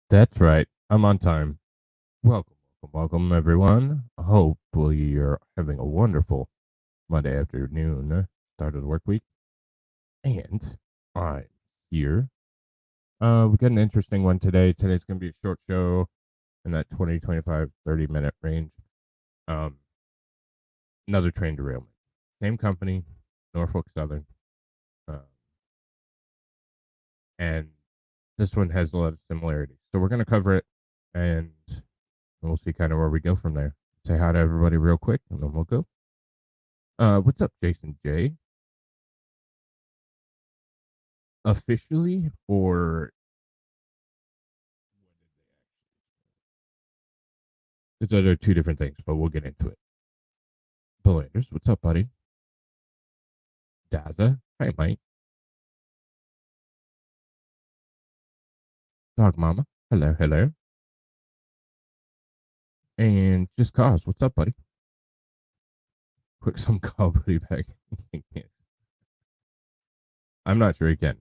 That's right. I'm on time. Welcome, everyone. Hopefully, you're having a wonderful Monday afternoon, start of the work week. And I'm here. We got an interesting one today. Today's going to be a short show in that 20, 25, 30-minute range. Um, Another train derailment. Same company, Norfolk Southern. Uh, and this one has a lot of similarities. So we're going to cover it and we'll see kind of where we go from there. Say hi to everybody real quick and then we'll go. What's up, Jason J? Officially, or because those are two different things, but we'll get into it. Bill Anders, what's up, buddy? Daza, hi, Mike. Dog Mama, hello, hello. And Just Cause, what's up, buddy? Quick, some call buddy back. I'm not sure he can.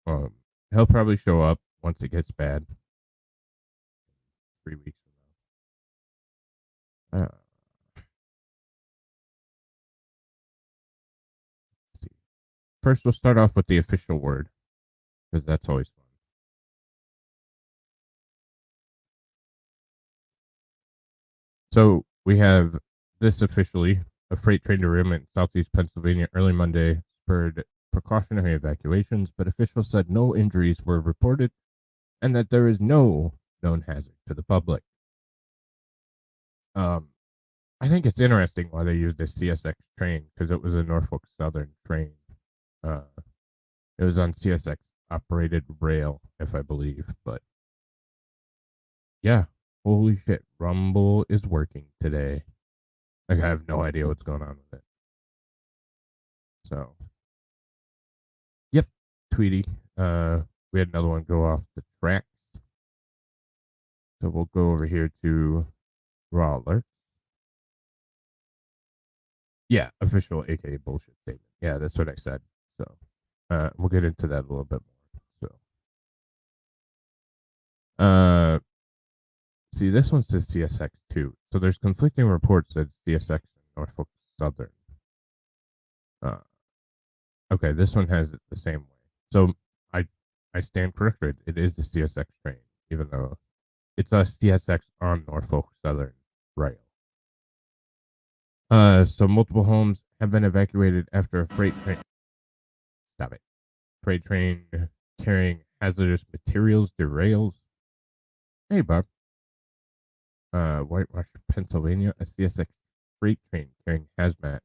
He'll probably show up once it gets bad. 3 weeks from now. Let's see. First, we'll start off with the official word because that's always fun. So we have this officially: a freight train derailment in southeast Pennsylvania early Monday spurred precautionary evacuations, but officials said no injuries were reported and that there is no known hazard to the public. I think it's interesting why they used a CSX train because it was a Norfolk Southern train. Uh, it was on CSX operated rail, if I believe, but yeah, holy shit, Rumble is working today. Like, I have no idea what's going on with it. So, yep, Tweety. We had another one go off the tracks. So we'll go over here to Raw Alert. Yeah, official, aka bullshit statement. Yeah, that's what I said. So, we'll get into that a little bit more. So, see, this one says CSX too. So there's conflicting reports that CSX and Norfolk Southern. Okay, this one has it the same way. So I I stand corrected. It is the CSX train, even though it's a CSX on Norfolk Southern rail. So multiple homes have been evacuated after a freight train. Stop it. Freight train carrying hazardous materials derails. Hey, Bob. Whitemarsh, Pennsylvania. A CSX freight train carrying hazmat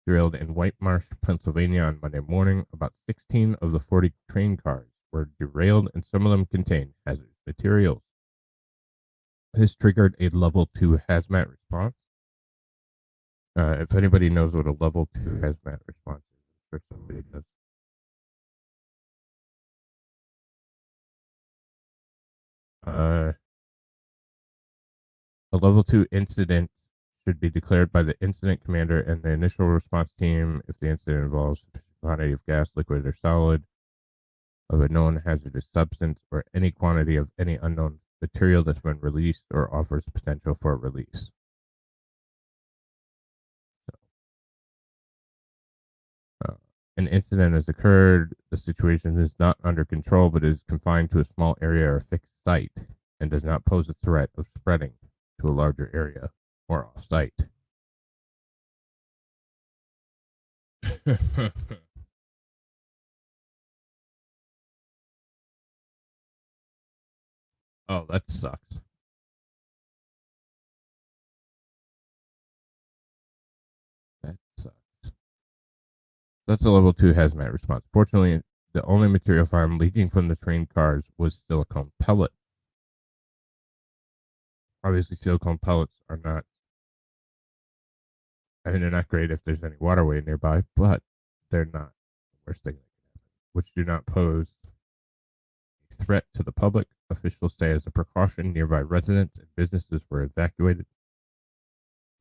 derailed in Whitemarsh, Pennsylvania on Monday morning. About 16 of the 40 train cars were derailed, and some of them contained hazardous materials. This triggered a level 2 hazmat response. If anybody knows what a level 2 hazmat response is, I'm sure somebody does. A level 2 incident should be declared by the incident commander and the initial response team if the incident involves a quantity of gas, liquid, or solid of a known hazardous substance or any quantity of any unknown material that's been released or offers potential for release. An incident has occurred, the situation is not under control but is confined to a small area or fixed site and does not pose a threat of spreading to a larger area or off site. Oh, that sucks. That sucks. That's a level 2 hazmat response. Fortunately, the only material found leaking from the train cars was silicone pellets. Obviously, silicone pellets are not, I mean, they're not great if there's any waterway nearby, but they're not the worst thing that can happen, which do not pose a threat to the public. Officials say as a precaution, nearby residents and businesses were evacuated,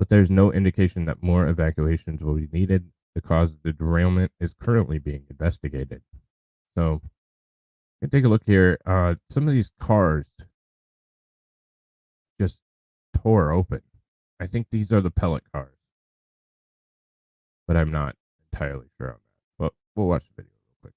but there's no indication that more evacuations will be needed. The cause of the derailment is currently being investigated. So, you can take a look here. Some of these cars just tore open. I think these are the pellet cars, but I'm not entirely sure on that. But we'll watch the video real quick.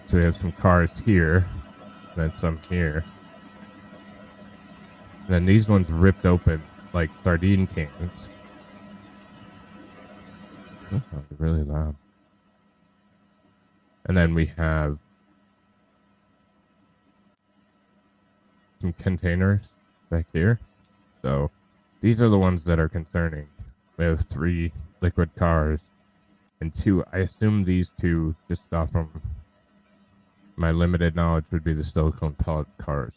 So we have some cars here, and then some here. And then these ones ripped open like sardine cans. That sounds really loud. And then we have some containers back here. So these are the ones that are concerning. We have 3 liquid cars and 2. I assume these 2, just off from my limited knowledge, would be the silicone pellet cars.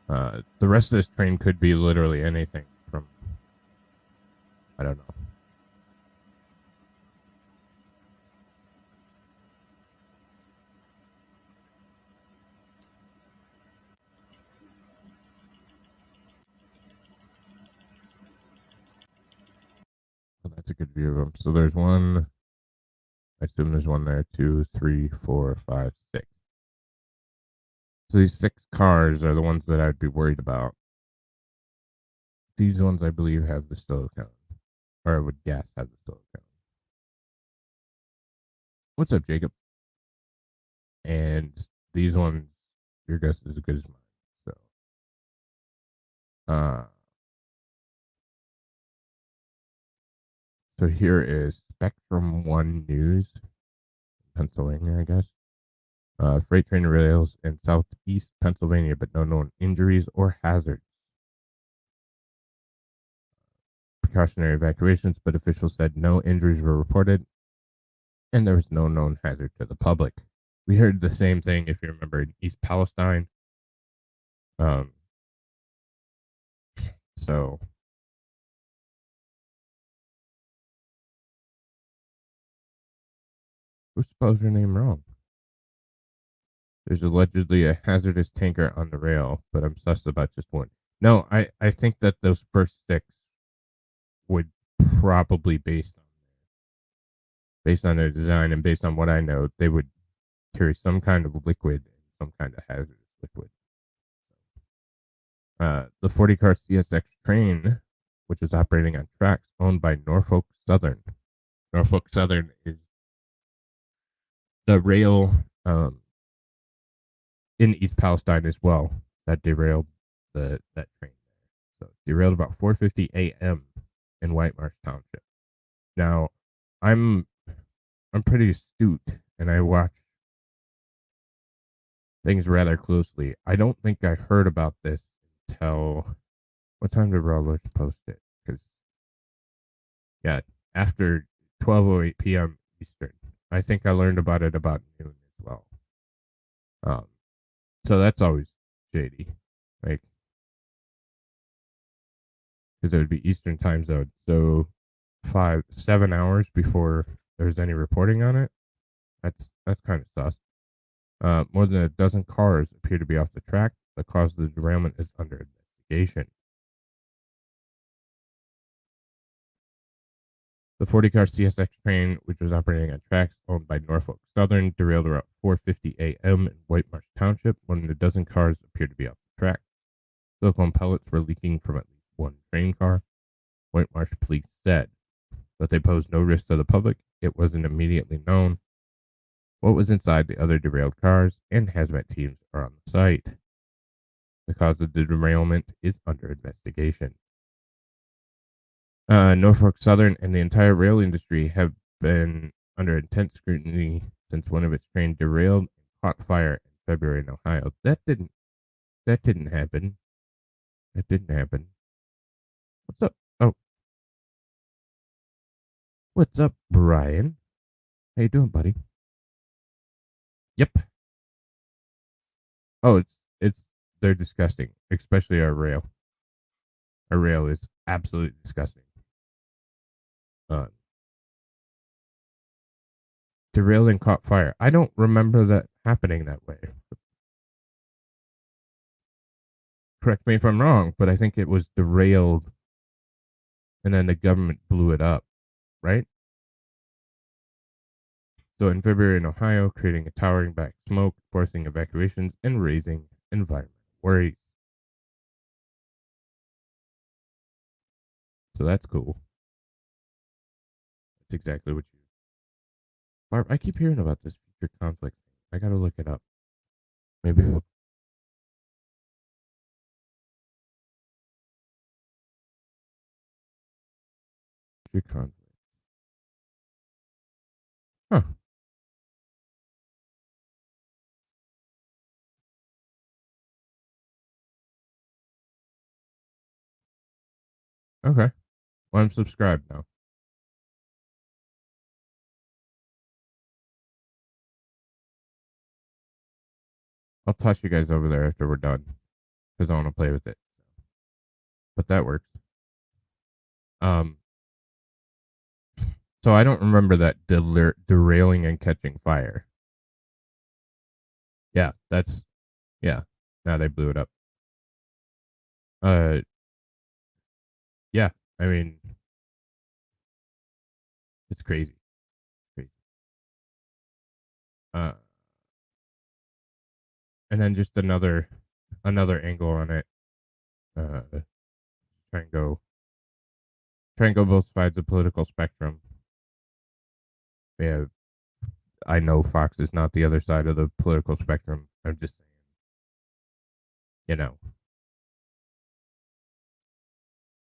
The rest of this train could be literally anything from, I don't know. Well, that's a good view of them. So there's one, I assume there's one there, 2, 3, 4, 5, 6. So these 6 cars are the ones that I'd be worried about. These ones, I believe, have the silicone, or I would guess have the silicone. What's up, Jacob? And these ones, your guess is as good as mine. So here is Spectrum One News, Pennsylvania, I guess. Freight train rails in southeast Pennsylvania, but no known injuries or hazards. Precautionary evacuations, but officials said no injuries were reported, and there was no known hazard to the public. We heard the same thing, if you remember, in East Palestine. So who spells your name wrong? There's allegedly a hazardous tanker on the rail, but I'm sus about just one. No, I think that those first 6 would probably, based on their design and based on what I know, they would carry some kind of liquid, some kind of hazardous liquid. The 40-car CSX train, which is operating on tracks owned by Norfolk Southern. Norfolk Southern is the rail in East Palestine as well that derailed that train. So derailed about 4:50 a.m. in Whitemarsh Township. Now, I'm pretty astute and I watch things rather closely. I don't think I heard about this until, what time did Rollers post it? Because yeah, after 12:08 p.m. Eastern. I think I learned about it about noon as well. So that's always shady, like, because it would be Eastern time zone. So 7 hours before there's any reporting on it. That's kind of sus. More than a dozen cars appear to be off the track. The cause of the derailment is under investigation. The 40-car CSX train, which was operating on tracks owned by Norfolk Southern, derailed around 4:50 a.m. in Whitemarsh Township. More than a dozen cars appeared to be off the track. Silicone pellets were leaking from at least one train car, Whitemarsh police said, but they posed no risk to the public. It wasn't immediately known what was inside the other derailed cars, and hazmat teams are on the site. The cause of the derailment is under investigation. Norfolk Southern and the entire rail industry have been under intense scrutiny since one of its trains derailed and caught fire in February in Ohio. That didn't happen. That didn't happen. What's up? Oh. What's up, Brian? How you doing, buddy? Yep. Oh, they're disgusting, especially our rail. Our rail is absolutely disgusting. Derailed and caught fire. I don't remember that happening that way. Correct me if I'm wrong, but I think it was derailed and then the government blew it up, right? So in February in Ohio, creating a towering black smoke, forcing evacuations, and raising environmental worries. So that's cool. That's exactly what you. Barb, I keep hearing about this future conflict. I gotta look it up. Maybe future conflict. Huh. Okay. Well, I'm subscribed now. I'll toss you guys over there after we're done because I want to play with it. But that works. Um. So I don't remember that derailing and catching fire. Yeah, that's yeah. Now they blew it up. Uh, yeah. I mean, it's crazy. Crazy. Uh, and then just another angle on it. Uh, try and go try and go both sides of the political spectrum. Yeah, I know Fox is not the other side of the political spectrum. I'm just saying, you know,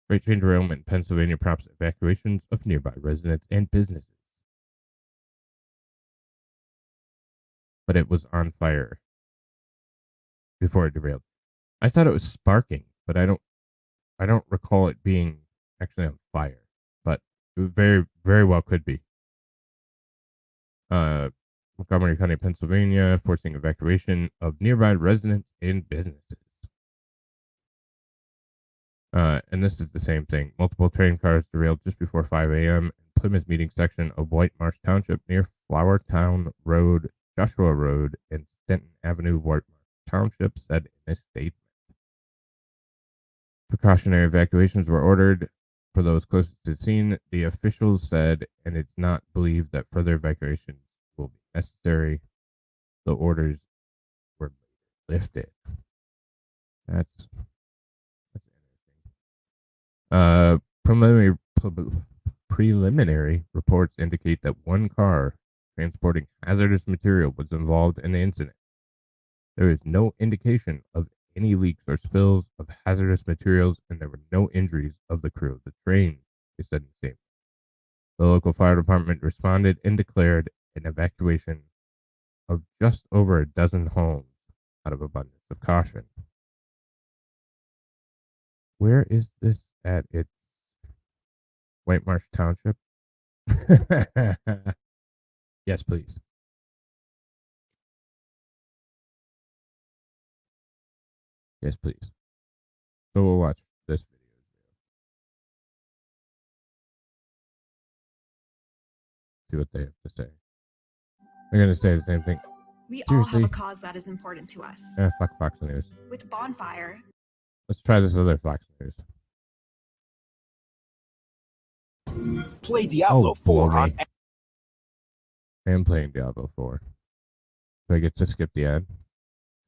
freight train derailment in Pennsylvania prompts evacuations of nearby residents and businesses. But it was on fire before it derailed. I thought it was sparking, but I don't recall it being actually on fire. But it very well could be. Uh, Montgomery County, Pennsylvania, forcing evacuation of nearby residents and businesses. And this is the same thing. Multiple train cars derailed just before 5 a.m. in Plymouth Meeting section of Whitemarsh Township near Flourtown Road, Joshua Road, and Stenton Avenue. Whitemarsh Township said in a statement. Precautionary evacuations were ordered for those closest to the scene, the officials said, and it's not believed that further evacuations will be necessary. The orders were lifted. That's interesting. Preliminary reports indicate that one car transporting hazardous material was involved in the incident. There is no indication of any leaks or spills of hazardous materials, and there were no injuries of the crew of the train, they said in a statement. The local fire department responded and declared an evacuation of just over a dozen homes out of abundance of caution. Where is this at? It's Whitemarsh Township. Yes, please. Yes, please. So we'll watch this video. See what they have to say. They're going to say the same thing. We all Seriously? have a cause that is important to us. Fuck Fox News. With Bonfire, Let's try this other Fox News. Play Diablo 4 on. I am playing Diablo 4. Do I get to skip the ad?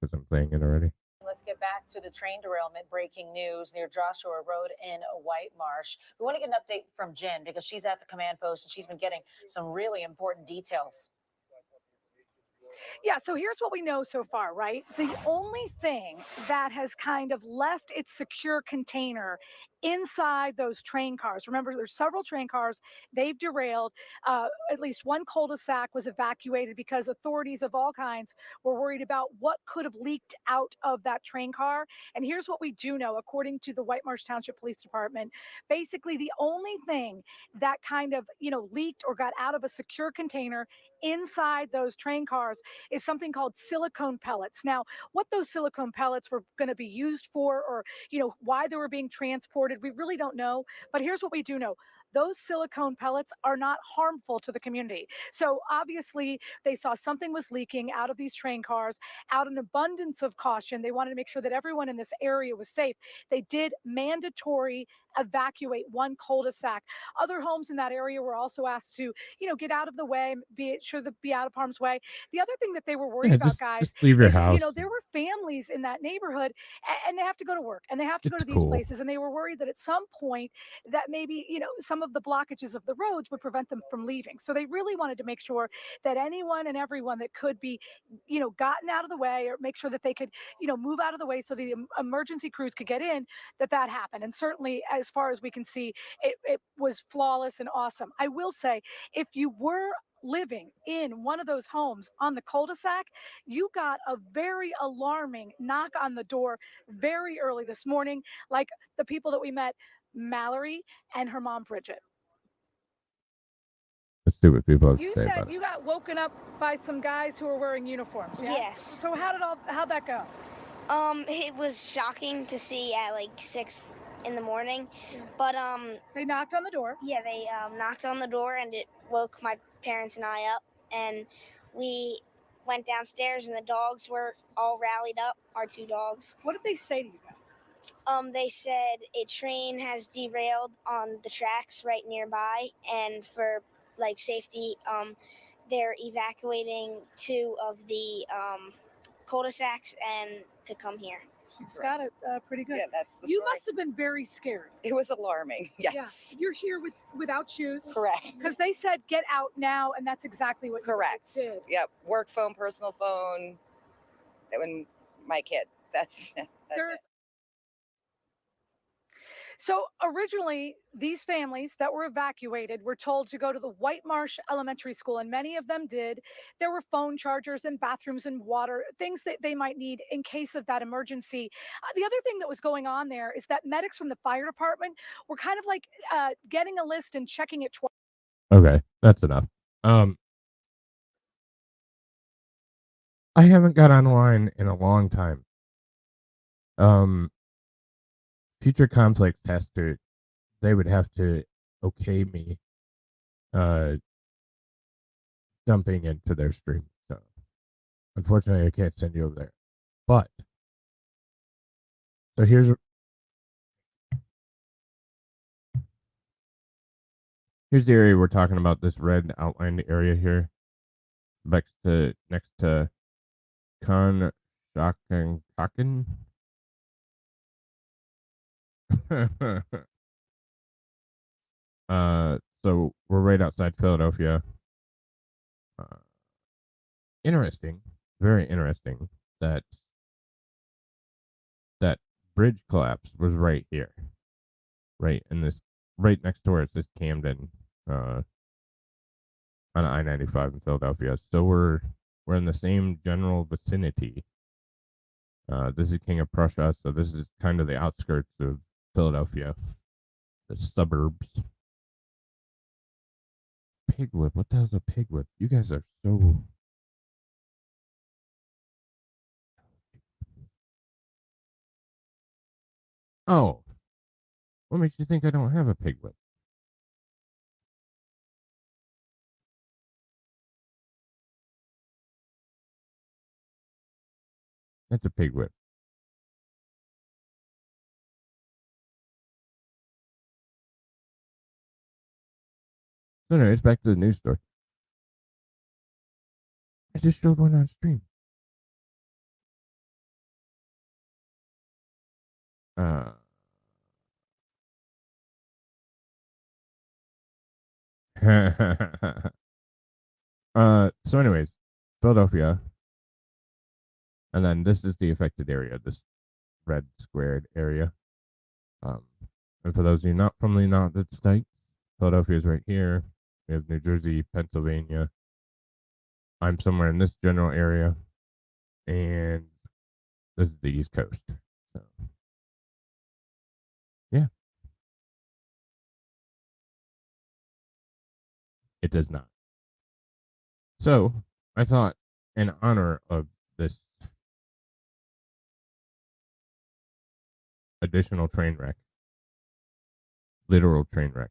Because I'm playing it already. Let's get back to the train derailment. Breaking news near Joshua Road in Whitemarsh. We want to get an update from Jen because she's at the command post and she's been getting some really important details. Yeah, so here's what we know so far, right? The only thing that has kind of left its secure container inside those train cars. Remember, there's several train cars. They've derailed. At least one cul-de-sac was evacuated because authorities of all kinds were worried about what could have leaked out of that train car. And here's what we do know, according to the Whitemarsh Township Police Department. Basically, the only thing that kind of, leaked or got out of a secure container inside those train cars is something called silicone pellets. Now, what those silicone pellets were going to be used for, or why they were being transported, we really don't know. But here's what we do know. those silicone pellets are not harmful to the community. So obviously, they saw something was leaking out of these train cars. Out of an abundance of caution, they wanted to make sure that everyone in this area was safe. They did mandatory evacuate one cul-de-sac. Other homes in that area were also asked to, get out of the way, be sure to be out of harm's way. The other thing that they were worried Yeah, about, guys, just leave your is, house. there were families in that neighborhood and they have to go to work and they have to go It's to these cool. places. And they were worried that at some point that maybe, some of the blockages of the roads would prevent them from leaving. So they really wanted to make sure that anyone and everyone that could be, gotten out of the way, or make sure that they could, move out of the way so the emergency crews could get in, that happened. And certainly, as far as we can see, it was flawless and awesome. I will say, if you were living in one of those homes on the cul-de-sac, you got a very alarming knock on the door very early this morning, like the people that we met, Mallory and her mom, Bridget. Let's see what people have You to say said about it. you got woken up by some guys who were wearing uniforms. Yeah? Yes. So how'd that go? It was shocking to see at like 6 in the morning, but They knocked on the door. yeah, they knocked on the door and it woke my parents and I up, and we went downstairs and the dogs were all rallied up. Our 2 dogs. What did they say to you guys? They said a train has derailed on the tracks right nearby, and for like safety, they're evacuating 2 of the cul-de-sacs and to come here. She's got it pretty good. Yeah, that's the You story. must have been very scared. It was alarming. Yes. Yeah. You're here without shoes. Correct. Because they said get out now, and that's exactly what Correct. you guys did. Yep. Work phone, personal phone. When my kid. That's it. So originally, these families that were evacuated were told to go to the Whitemarsh Elementary School, and many of them did. There were phone chargers and bathrooms and water, things that they might need in case of that emergency. The other thing that was going on there is that medics from the fire department were kind of like getting a list and checking it twice. Okay, that's enough. I haven't got online in a long time. Future conflict tester, they would have to okay me dumping into their stream. So unfortunately I can't send you over there. But so here's the area we're talking about, this red outlined area here. Next to Conshohocken. So we're right outside Philadelphia. Interesting, very interesting that bridge collapse was right here, right next door. It says Camden, on I-95 in Philadelphia. So we're in the same general vicinity. This is King of Prussia, so this is kind of the outskirts of Philadelphia, the suburbs. Pig whip? What the hell's a pig whip? You guys are so... Oh. What makes you think I don't have a pig whip? That's a pig whip. So anyways, back to the news story. I just showed one on stream. So anyways, Philadelphia. And then this is the affected area, this red squared area. And for those of you not from the United States, Philadelphia is right here. We have New Jersey, Pennsylvania. I'm somewhere in this general area. And this is the East Coast. So, yeah. It does not. So, I thought, in honor of this additional train wreck, literal train wreck,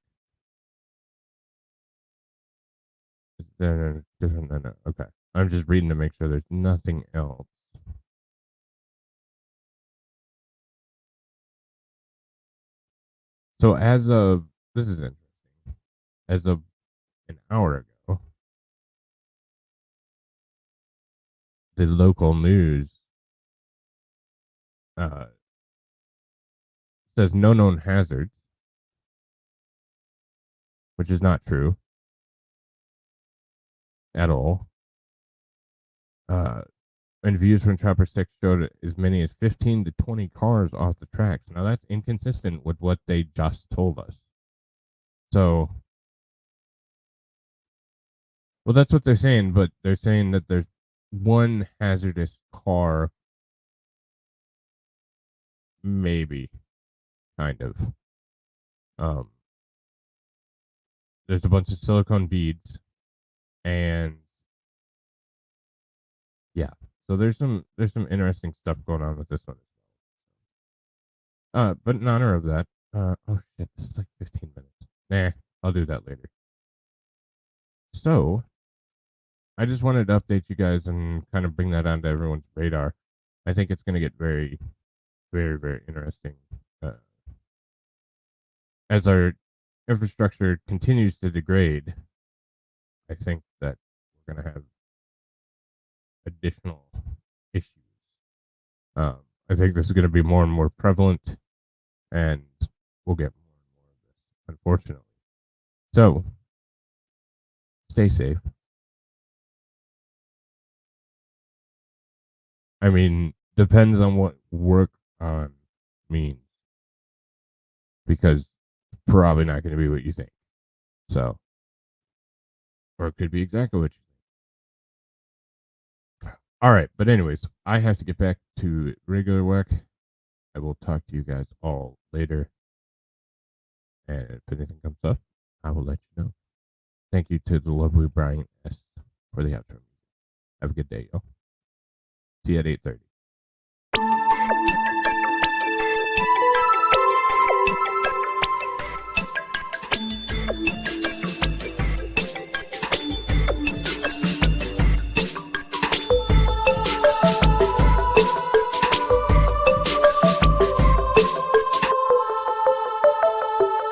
different than okay. I'm just reading to make sure there's nothing else. So as of this is interesting. As of an hour ago, the local news says no known hazards, which is not true at all. And views from Chopper 6 showed as many as 15 to 20 cars off the tracks. Now, that's inconsistent with what they just told us. So, well, that's what they're saying, but they're saying that there's one hazardous car, maybe, kind of. There's a bunch of silicone beads, and yeah, so there's some interesting stuff going on with this one. But in honor of that, oh shit, this is like 15 minutes. Nah, I'll do that later. So, I just wanted to update you guys and kind of bring that onto everyone's radar. I think it's going to get very, very, very interesting as our infrastructure continues to degrade. I think that we're going to have additional issues. I think this is going to be more and more prevalent, and we'll get more and more of this, unfortunately. So, stay safe. I mean, depends on what work on means, because it's probably not going to be what you think. So, or it could be exactly what you think. All right, but anyways, I have to get back to regular work. I will talk to you guys all later. And if anything comes up, I will let you know. Thank you to the lovely Brian S. for the outro. Have a good day, y'all. See you at 8:30.